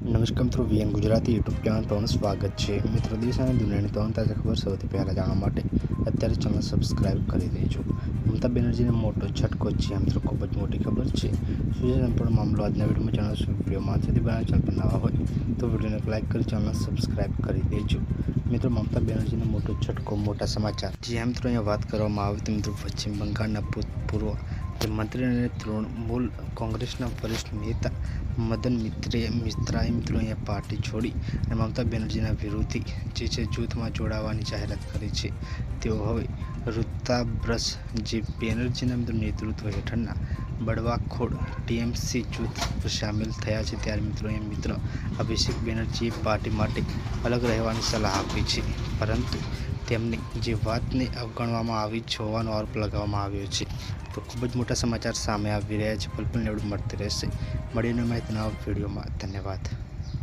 નમસ્કાર મિત્રો, VN Gujarati YouTube channel પર સ્વાગત છે. મિત્રો, દેશ અને દુનિયાની તમામ તાજા ખબર સૌથી પહેલાં જાણવા માટે અત્યારે ચેનલ સબસ્ક્રાઇબ કરી દેજો. મમતા બેનર્જીને મોટો ઝટકો છે. મિત્રો, ખૂબ જ મોટી ખબર છે. સંપૂર્ણ મામલો આજના વિડીયોમાં જણાવશું. વિડીયોમાં સુધી બનાવ ચેનલ પર નવા હોય તો વિડીયોને લાઇક કરી ચેનલ સબસ્ક્રાઇબ કરી દેજો. મિત્રો, મમતા બેનર્જીને મોટો ઝટકો, મોટા સમાચાર. જ્યાં મિત્રો અહીંયા વાત કરવામાં આવે તો મિત્રો પશ્ચિમ બંગાળના ભૂતપૂર્વ મંત્રી અને તૃણમૂલ કોંગ્રેસના વરિષ્ઠ નેતા મદન મિત્રાએ મિત્રો અહીંયા પાર્ટી છોડી અને મમતા બેનર્જીના વિરોધી જે છે જૂથમાં જોડાવાની જાહેરાત કરી છે. તેઓ હવે ઋતુપ્રજ બેનર્જીના નેતૃત્વ હેઠળના બળવાખોર ટીએમસી જૂથ સામેલ થયા છે. ત્યારે મિત્રો અહીંયા મિત્ર અભિષેક બેનર્જીએ પાર્ટી માટે અલગ રહેવાની સલાહ આપી છે, પરંતુ તેમની જે વાતને અવગણવામાં આવી હોવાનો આરોપ લગાવવામાં આવ્યો છે. તો ખૂબ જ મોટા સમાચાર સામે આવી રહ્યા છે. પલ પલની અપડેટ મળતી રહેશે. મળીને માહિતીના વિડીયોમાં. ધન્યવાદ.